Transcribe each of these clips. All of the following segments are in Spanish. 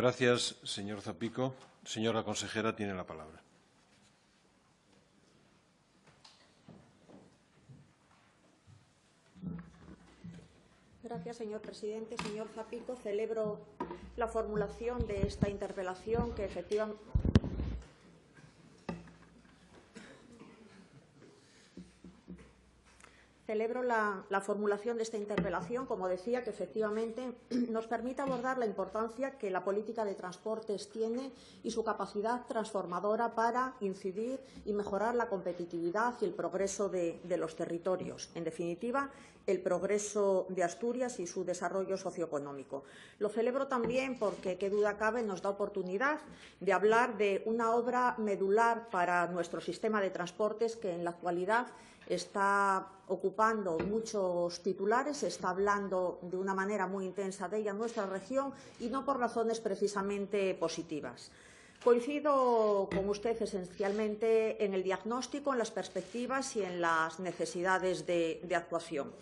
Gracias, señor Zapico. Señora consejera, tiene la palabra. Gracias, señor presidente. Señor Zapico, celebro la formulación de esta interpelación que efectivamente. Celebro la formulación de esta interpelación, como decía, que efectivamente nos permite abordar la importancia que la política de transportes tiene y su capacidad transformadora para incidir y mejorar la competitividad y el progreso de los territorios. En definitiva, el progreso de Asturias y su desarrollo socioeconómico. Lo celebro también porque, qué duda cabe, nos da oportunidad de hablar de una obra medular para nuestro sistema de transportes que en la actualidad está ocupando muchos titulares, se está hablando de una manera muy intensa de ella en nuestra región y no por razones precisamente positivas. Coincido con usted esencialmente en el diagnóstico, en las perspectivas y en las necesidades de actuación.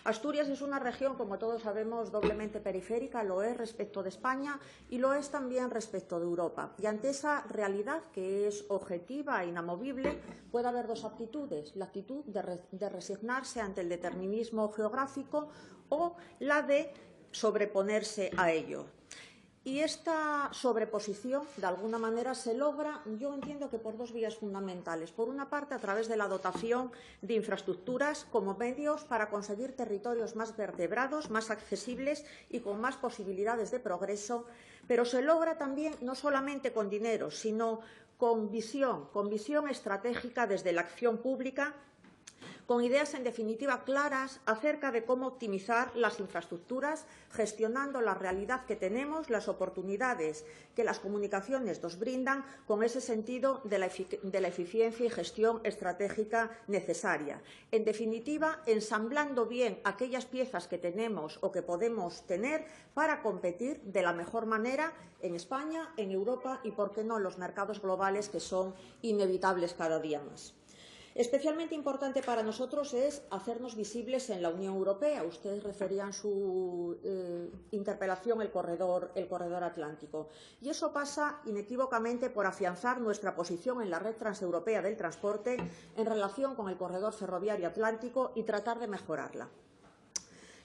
Asturias es una región, como todos sabemos, doblemente periférica, lo es respecto de España y lo es también respecto de Europa. Y ante esa realidad, que es objetiva e inamovible, puede haber dos actitudes: la actitud de resignarse ante el determinismo geográfico o la de sobreponerse a ello. Y esta sobreposición, de alguna manera, se logra, yo entiendo que por dos vías fundamentales. Por una parte, a través de la dotación de infraestructuras como medios para conseguir territorios más vertebrados, más accesibles y con más posibilidades de progreso, pero se logra también no solamente con dinero, sino con visión estratégica desde la acción pública, con ideas, en definitiva, claras acerca de cómo optimizar las infraestructuras, gestionando la realidad que tenemos, las oportunidades que las comunicaciones nos brindan, con ese sentido de la eficiencia y gestión estratégica necesaria. En definitiva, ensamblando bien aquellas piezas que tenemos o que podemos tener para competir de la mejor manera en España, en Europa y, por qué no, en los mercados globales que son inevitables cada día más. Especialmente importante para nosotros es hacernos visibles en la Unión Europea. Usted refería en su interpelación el corredor atlántico. Y eso pasa inequívocamente por afianzar nuestra posición en la red transeuropea del transporte en relación con el corredor ferroviario atlántico y tratar de mejorarla.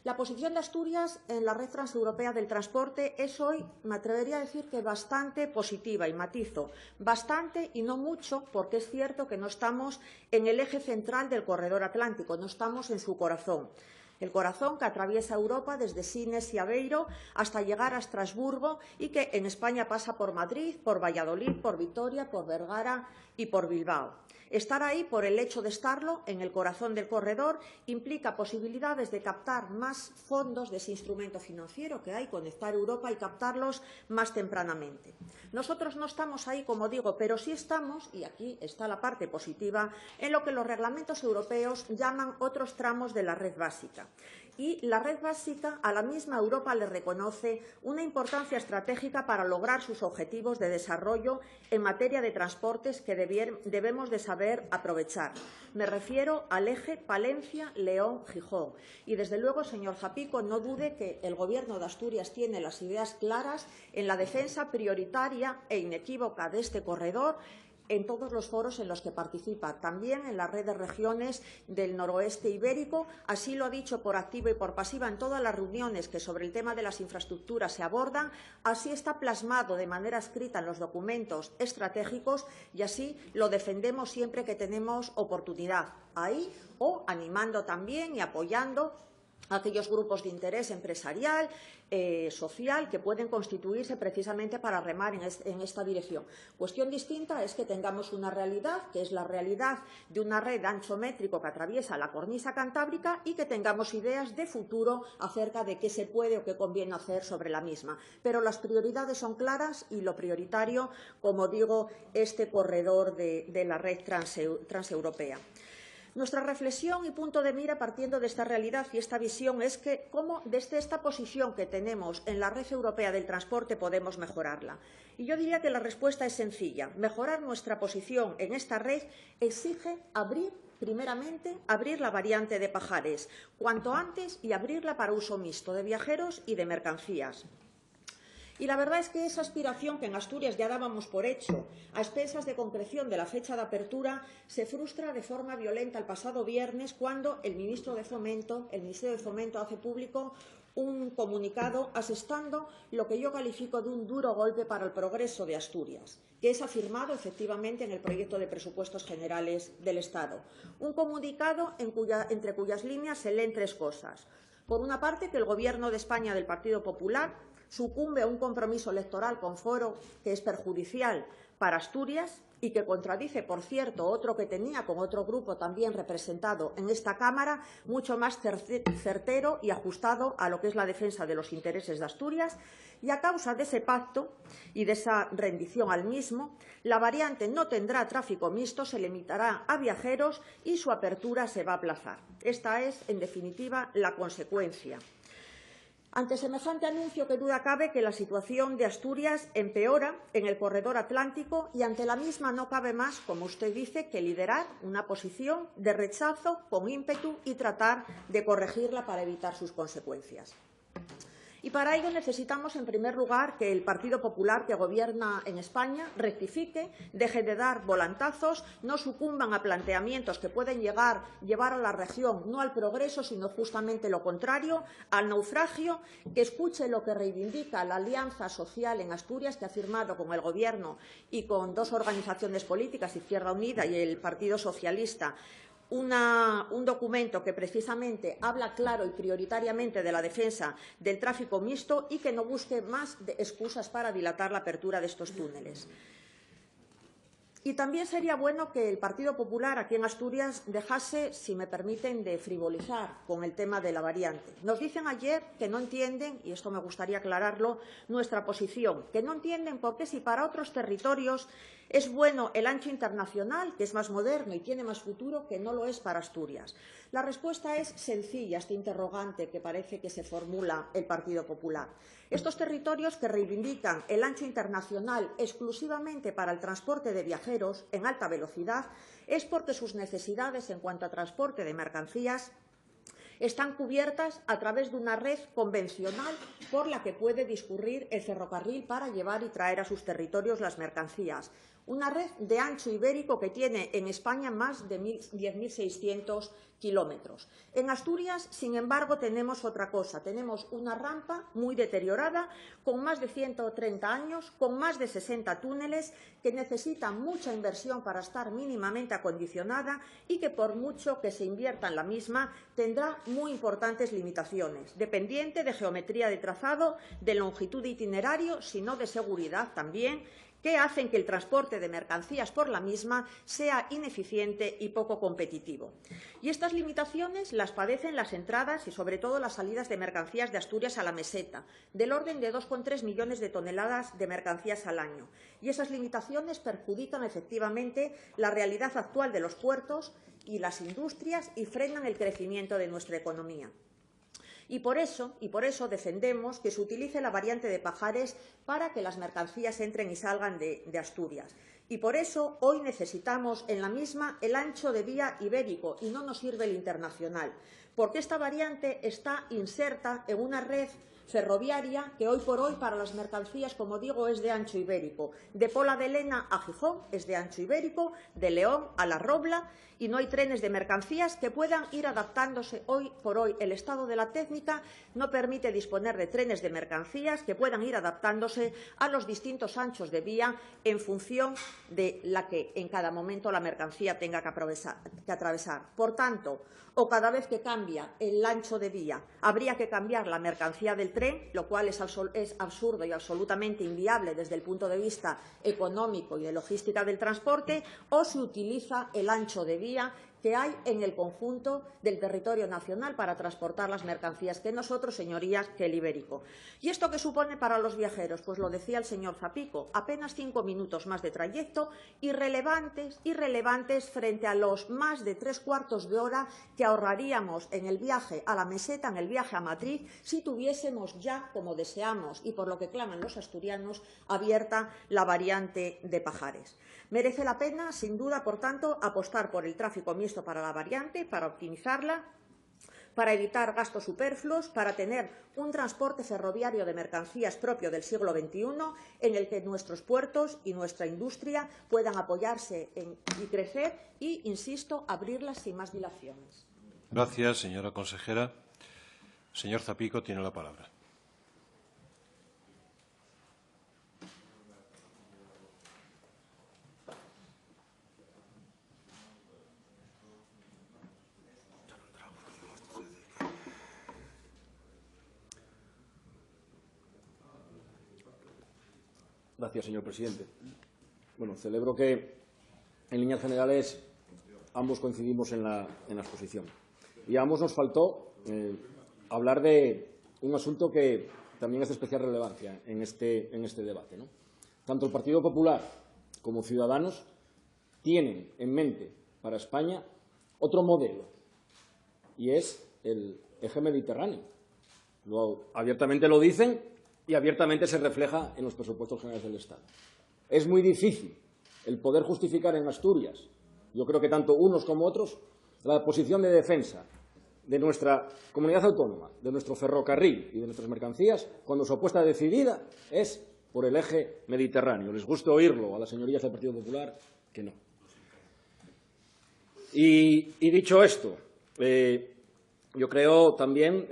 La posición de Asturias en la red transeuropea del transporte es hoy, me atrevería a decir, que bastante positiva, y matizo, bastante y no mucho, porque es cierto que no estamos en el eje central del corredor atlántico, no estamos en su corazón. El corazón que atraviesa Europa desde Sines y Aveiro hasta llegar a Estrasburgo y que en España pasa por Madrid, por Valladolid, por Vitoria, por Vergara y por Bilbao. Estar ahí, por el hecho de estarlo, en el corazón del corredor, implica posibilidades de captar más fondos de ese instrumento financiero que hay, Conectar Europa, y captarlos más tempranamente. Nosotros no estamos ahí, como digo, pero sí estamos, y aquí está la parte positiva, en lo que los reglamentos europeos llaman otros tramos de la red básica. Y la red básica, a la misma Europa le reconoce una importancia estratégica para lograr sus objetivos de desarrollo en materia de transportes que debemos de saber aprovechar. Me refiero al eje Palencia-León-Gijón. Y, desde luego, señor Zapico, no dude que el Gobierno de Asturias tiene las ideas claras en la defensa prioritaria e inequívoca de este corredor en todos los foros en los que participa, también en la red de regiones del noroeste ibérico. Así lo ha dicho por activa y por pasiva en todas las reuniones que sobre el tema de las infraestructuras se abordan, así está plasmado de manera escrita en los documentos estratégicos y así lo defendemos siempre que tenemos oportunidad ahí, o animando también y apoyando a aquellos grupos de interés empresarial, social, que pueden constituirse precisamente para remar en esta dirección. Cuestión distinta es que tengamos una realidad, que es la realidad de una red de ancho métrico que atraviesa la cornisa cantábrica, y que tengamos ideas de futuro acerca de qué se puede o qué conviene hacer sobre la misma. Pero las prioridades son claras y lo prioritario, como digo, este corredor de la red transeuropea. Nuestra reflexión y punto de mira, partiendo de esta realidad y esta visión, es que cómo desde esta posición que tenemos en la red europea del transporte podemos mejorarla. Y yo diría que la respuesta es sencilla. Mejorar nuestra posición en esta red exige primeramente, abrir la variante de Pajares cuanto antes y abrirla para uso mixto de viajeros y de mercancías. Y la verdad es que esa aspiración que en Asturias ya dábamos por hecho, a expensas de concreción de la fecha de apertura, se frustra de forma violenta el pasado viernes cuando el Ministerio de Fomento hace público un comunicado asestando lo que yo califico de un duro golpe para el progreso de Asturias, que es afirmado efectivamente en el proyecto de presupuestos generales del Estado. Un comunicado entre cuyas líneas se leen tres cosas. Por una parte, que el Gobierno de España del Partido Popular sucumbe a un compromiso electoral con foro que es perjudicial para Asturias y que contradice, por cierto, otro que tenía con otro grupo también representado en esta Cámara, mucho más certero y ajustado a lo que es la defensa de los intereses de Asturias. Y a causa de ese pacto y de esa rendición al mismo, la variante no tendrá tráfico mixto, se limitará a viajeros y su apertura se va a aplazar. Esta es, en definitiva, la consecuencia. Ante semejante anuncio, qué duda cabe que la situación de Asturias empeora en el corredor atlántico y ante la misma no cabe más, como usted dice, que liderar una posición de rechazo con ímpetu y tratar de corregirla para evitar sus consecuencias. Y para ello necesitamos, en primer lugar, que el Partido Popular que gobierna en España rectifique, deje de dar volantazos, no sucumban a planteamientos que pueden llevar a la región no al progreso, sino justamente lo contrario, al naufragio, que escuche lo que reivindica la Alianza Social en Asturias, que ha firmado con el Gobierno y con dos organizaciones políticas, Izquierda Unida y el Partido Socialista, un documento que precisamente habla claro y prioritariamente de la defensa del tráfico mixto y que no busque más excusas para dilatar la apertura de estos túneles. Y también sería bueno que el Partido Popular aquí en Asturias dejase, si me permiten, de frivolizar con el tema de la variante. Nos dicen ayer que no entienden, y esto me gustaría aclararlo, nuestra posición, que no entienden por qué si para otros territorios es bueno el ancho internacional, que es más moderno y tiene más futuro, que no lo es para Asturias. La respuesta es sencilla, este interrogante que parece que se formula el Partido Popular. Estos territorios que reivindican el ancho internacional exclusivamente para el transporte de viajeros en alta velocidad es porque sus necesidades en cuanto a transporte de mercancías están cubiertas a través de una red convencional por la que puede discurrir el ferrocarril para llevar y traer a sus territorios las mercancías. Una red de ancho ibérico que tiene en España más de 10.600 kilómetros. En Asturias, sin embargo, tenemos otra cosa. Tenemos una rampa muy deteriorada, con más de 130 años, con más de 60 túneles, que necesita mucha inversión para estar mínimamente acondicionada y que, por mucho que se invierta en la misma, tendrá muy importantes limitaciones, dependiente de geometría de trazado, de longitud de itinerario, sino de seguridad también, que hacen que el transporte de mercancías por la misma sea ineficiente y poco competitivo. Y estas limitaciones las padecen las entradas y, sobre todo, las salidas de mercancías de Asturias a la meseta, del orden de 2,3 millones de toneladas de mercancías al año. Y esas limitaciones perjudican efectivamente la realidad actual de los puertos y las industrias y frenan el crecimiento de nuestra economía. Y por eso defendemos que se utilice la variante de Pajares para que las mercancías entren y salgan de Asturias. Y por eso hoy necesitamos en la misma el ancho de vía ibérico y no nos sirve el internacional, porque esta variante está inserta en una red ferroviaria que hoy por hoy para las mercancías, como digo, es de ancho ibérico. De Pola de Lena a Gijón es de ancho ibérico, de León a La Robla, y no hay trenes de mercancías que puedan ir adaptándose. Hoy por hoy el estado de la técnica no permite disponer de trenes de mercancías que puedan ir adaptándose a los distintos anchos de vía en función de la que en cada momento la mercancía tenga que atravesar. Por tanto, o cada vez que cambia el ancho de vía, habría que cambiar la mercancía del tren, lo cual es absurdo y absolutamente inviable desde el punto de vista económico y de logística del transporte, o se utiliza el ancho de vía que hay en el conjunto del territorio nacional para transportar las mercancías, que nosotros, señorías, que el ibérico. ¿Y esto qué supone para los viajeros? Pues lo decía el señor Zapico, apenas 5 minutos más de trayecto, irrelevantes frente a los más de 3/4 de hora que ahorraríamos en el viaje a la meseta, en el viaje a Madrid, si tuviésemos ya, como deseamos y por lo que claman los asturianos, abierta la variante de Pajares. Merece la pena, sin duda, por tanto, apostar por el tráfico mixto para la variante, para optimizarla, para evitar gastos superfluos, para tener un transporte ferroviario de mercancías propio del siglo XXI, en el que nuestros puertos y nuestra industria puedan apoyarse y crecer y, insisto, abrirlas sin más dilaciones. Gracias, señora consejera. Señor Zapico tiene la palabra. Gracias, señor presidente. Bueno, celebro que, en líneas generales, ambos coincidimos en la exposición. Y a ambos nos faltó hablar de un asunto que también es de especial relevancia en este debate, ¿no? Tanto el Partido Popular como Ciudadanos tienen en mente para España otro modelo, y es el eje mediterráneo. Abiertamente lo dicen y abiertamente se refleja en los presupuestos generales del Estado. Es muy difícil el poder justificar en Asturias, yo creo que tanto unos como otros, la posición de defensa de nuestra comunidad autónoma, de nuestro ferrocarril y de nuestras mercancías, cuando su apuesta decidida es por el eje mediterráneo. Les gusta oírlo a las señorías del Partido Popular, que no. Y dicho esto, yo creo también,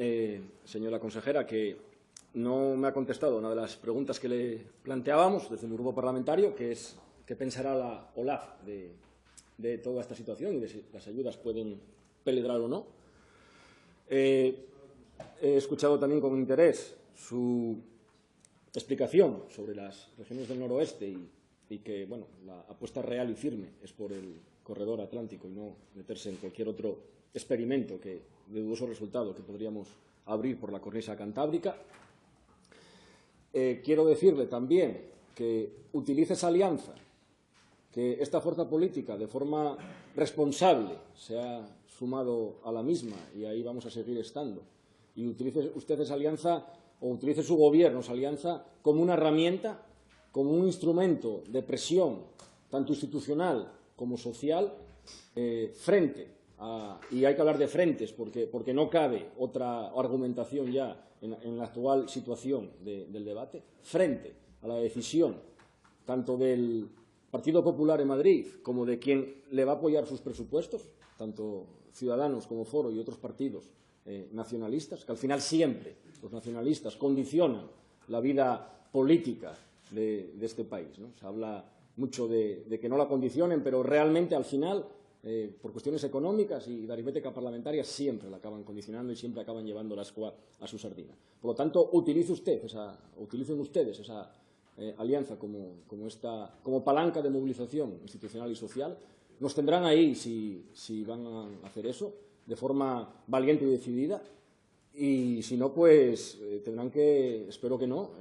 señora consejera, que no me ha contestado una de las preguntas que le planteábamos desde el grupo parlamentario, que es qué pensará la OLAF de toda esta situación y de si las ayudas pueden peligrar o no. He escuchado también con interés su explicación sobre las regiones del noroeste y que, bueno, la apuesta real y firme es por el corredor atlántico y no meterse en cualquier otro experimento de dudoso resultado que podríamos abrir por la cornisa cantábrica. Quiero decirle también que utilice esa alianza, que esta fuerza política de forma responsable se ha sumado a la misma y ahí vamos a seguir estando, y utilice usted esa alianza o utilice su gobierno esa alianza como una herramienta, como un instrumento de presión tanto institucional como social frente a, y hay que hablar de frentes porque no cabe otra argumentación ya en la actual situación del debate, frente a la decisión tanto del Partido Popular en Madrid como de quien le va a apoyar sus presupuestos, tanto Ciudadanos como Foro y otros partidos nacionalistas, que al final siempre los nacionalistas condicionan la vida política de este país, ¿no? Se habla mucho de que no la condicionen, pero realmente al final, por cuestiones económicas y de aritmética parlamentaria, siempre la acaban condicionando y siempre acaban llevando la escoba a su sardina. Por lo tanto, utilicen ustedes esa alianza como palanca de movilización institucional y social. Nos tendrán ahí si van a hacer eso de forma valiente y decidida, y si no, pues tendrán que, espero que no,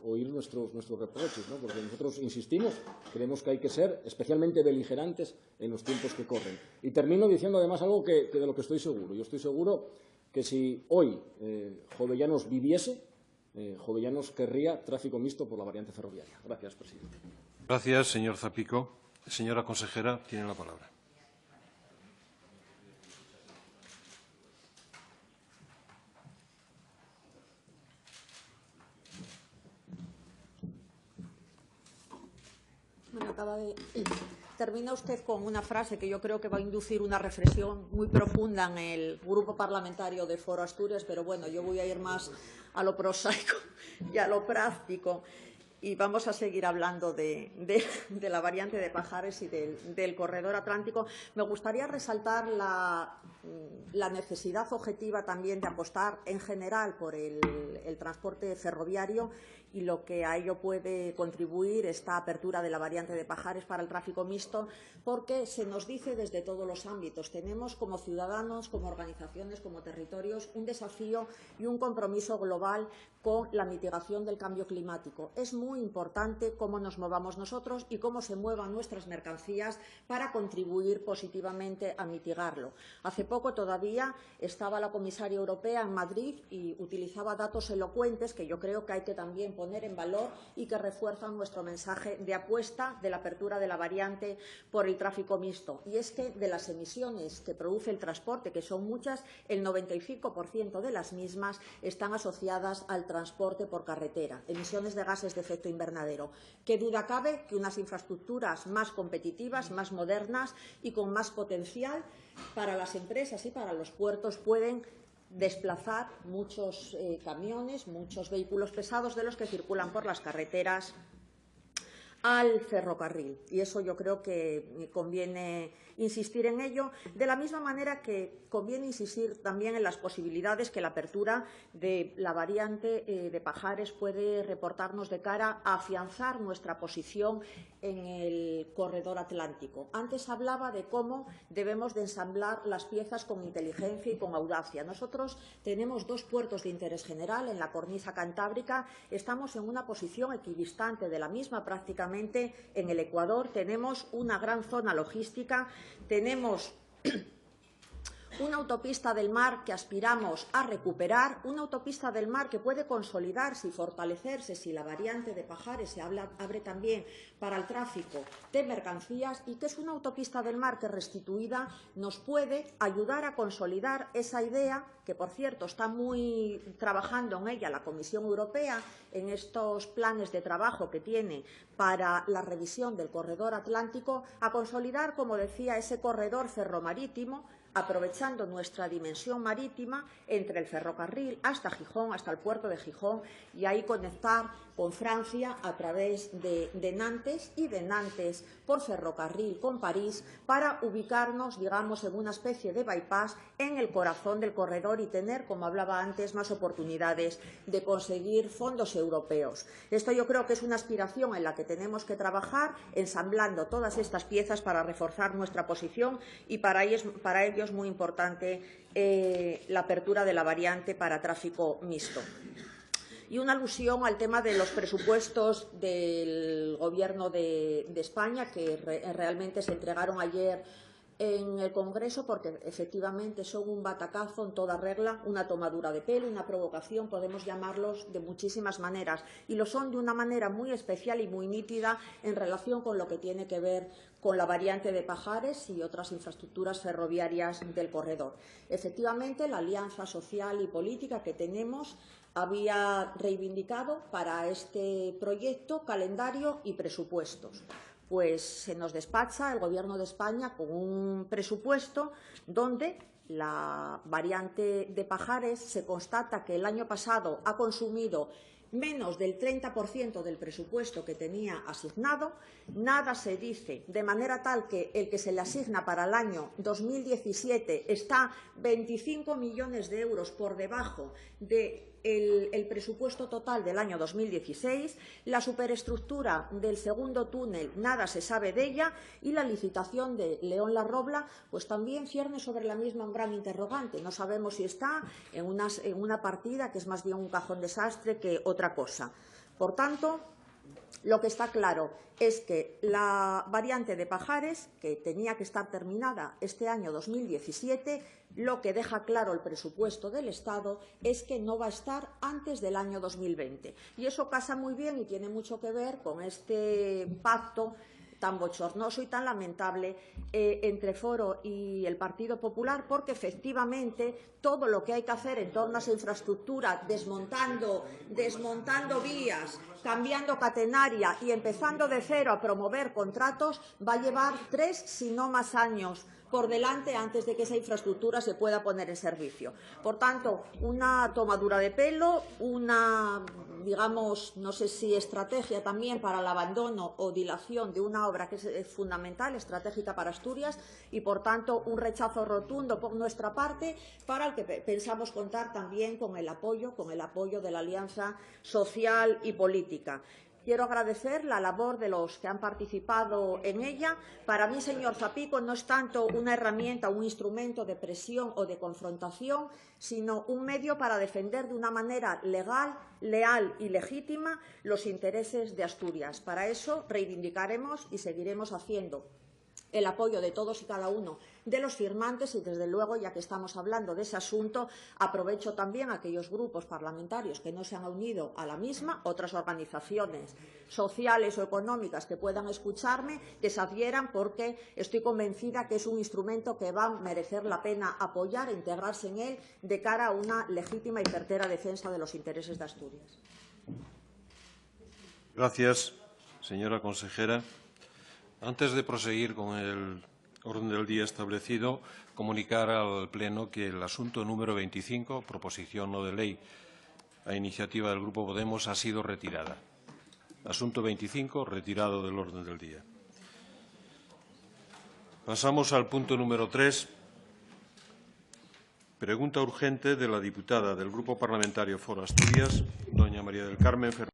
oír nuestros reproches, ¿no? Porque nosotros insistimos, creemos que hay que ser especialmente beligerantes en los tiempos que corren. Y termino diciendo además algo que de lo que estoy seguro. Yo estoy seguro que si hoy Jovellanos viviese, Jovellanos querría tráfico mixto por la variante ferroviaria. Gracias, presidente. Gracias, señor Zapico. Señora consejera, tiene la palabra. Bueno, termina usted con una frase que yo creo que va a inducir una reflexión muy profunda en el Grupo Parlamentario de Foro Asturias, pero bueno, yo voy a ir más a lo prosaico y a lo práctico. Y vamos a seguir hablando de la variante de Pajares y del corredor atlántico. Me gustaría resaltar la necesidad objetiva también de apostar en general por el transporte ferroviario y lo que a ello puede contribuir esta apertura de la variante de Pajares para el tráfico mixto, porque se nos dice desde todos los ámbitos. Tenemos como ciudadanos, como organizaciones, como territorios, un desafío y un compromiso global con la mitigación del cambio climático. Es muy muy importante cómo nos movamos nosotros y cómo se muevan nuestras mercancías para contribuir positivamente a mitigarlo. Hace poco todavía estaba la comisaria europea en Madrid y utilizaba datos elocuentes que yo creo que hay que también poner en valor y que refuerzan nuestro mensaje de apuesta de la apertura de la variante por el tráfico mixto. Y es que de las emisiones que produce el transporte, que son muchas, el 95% de las mismas están asociadas al transporte por carretera, emisiones de gases de efecto invernadero. ¿Qué duda cabe que unas infraestructuras más competitivas, más modernas y con más potencial para las empresas y para los puertos pueden desplazar muchos camiones, muchos vehículos pesados de los que circulan por las carreteras al ferrocarril? Y eso yo creo que conviene insistir en ello, de la misma manera que conviene insistir también en las posibilidades que la apertura de la variante de Pajares puede reportarnos de cara a afianzar nuestra posición en el corredor atlántico. Antes hablaba de cómo debemos de ensamblar las piezas con inteligencia y con audacia. Nosotros tenemos dos puertos de interés general en la cornisa cantábrica, estamos en una posición equidistante de la misma prácticamente en el Ecuador, tenemos una gran zona logística, tenemos una autopista del mar que aspiramos a recuperar, una autopista del mar que puede consolidarse y fortalecerse si la variante de Pajares se abre también para el tráfico de mercancías, y que es una autopista del mar que restituida nos puede ayudar a consolidar esa idea que, por cierto, está muy trabajando en ella la Comisión Europea en estos planes de trabajo que tiene para la revisión del corredor atlántico, a consolidar, como decía, ese corredor ferromarítimo, aprovechando nuestra dimensión marítima entre el ferrocarril hasta Gijón, hasta el puerto de Gijón, y ahí conectar con Francia a través de Nantes, y de Nantes por ferrocarril con París, para ubicarnos, digamos, en una especie de bypass en el corazón del corredor y tener, como hablaba antes, más oportunidades de conseguir fondos europeos. Esto yo creo que es una aspiración en la que tenemos que trabajar, ensamblando todas estas piezas para reforzar nuestra posición, y para ello es muy importante la apertura de la variante para tráfico mixto. Y una alusión al tema de los presupuestos del Gobierno de España, que realmente se entregaron ayer en el Congreso, porque efectivamente son un batacazo en toda regla, una tomadura de pelo, una provocación, podemos llamarlos de muchísimas maneras, y lo son de una manera muy especial y muy nítida en relación con lo que tiene que ver con la variante de Pajares y otras infraestructuras ferroviarias del corredor. Efectivamente, la alianza social y política que tenemos había reivindicado para este proyecto calendario y presupuestos. Pues se nos despacha el Gobierno de España con un presupuesto donde la variante de Pajares se constata que el año pasado ha consumido menos del 30% del presupuesto que tenía asignado. Nada se dice, de manera tal que el que se le asigna para el año 2017 está 25 millones de euros por debajo del presupuesto total del año 2016, la superestructura del segundo túnel, nada se sabe de ella, y la licitación de León-La Robla pues también cierne sobre la misma un gran interrogante. No sabemos si está en una partida que es más bien un cajón desastre que otra cosa. Por tanto, lo que está claro es que la variante de Pajares, que tenía que estar terminada este año 2017, lo que deja claro el presupuesto del Estado es que no va a estar antes del año 2020. Y eso casa muy bien y tiene mucho que ver con este pacto tan bochornoso y tan lamentable entre Foro y el Partido Popular, porque efectivamente todo lo que hay que hacer en torno a esa infraestructura, desmontando vías, cambiando catenaria y empezando de cero a promover contratos, va a llevar 3, si no más años por delante antes de que esa infraestructura se pueda poner en servicio. Por tanto, una tomadura de pelo, una, digamos, no sé si estrategia también para el abandono o dilación de una obra que es fundamental, estratégica para Asturias, y por tanto un rechazo rotundo por nuestra parte, para el que pensamos contar también con el apoyo de la Alianza Social y Política. Quiero agradecer la labor de los que han participado en ella. Para mí, señor Zapico, no es tanto una herramienta, un instrumento de presión o de confrontación, sino un medio para defender de una manera legal, leal y legítima los intereses de Asturias. Para eso reivindicaremos y seguiremos haciendo el apoyo de todos y cada uno de los firmantes y, desde luego, ya que estamos hablando de ese asunto, aprovecho también a aquellos grupos parlamentarios que no se han unido a la misma, otras organizaciones sociales o económicas que puedan escucharme, que se adhieran, porque estoy convencida que es un instrumento que va a merecer la pena apoyar e integrarse en él de cara a una legítima y certera defensa de los intereses de Asturias. Gracias, señora consejera. Antes de proseguir con el orden del día establecido, comunicar al Pleno que el asunto número 25, proposición no de ley a iniciativa del Grupo Podemos, ha sido retirada. Asunto 25, retirado del orden del día. Pasamos al punto número 3. Pregunta urgente de la diputada del Grupo Parlamentario Foro Asturias, doña María del Carmen Fernández.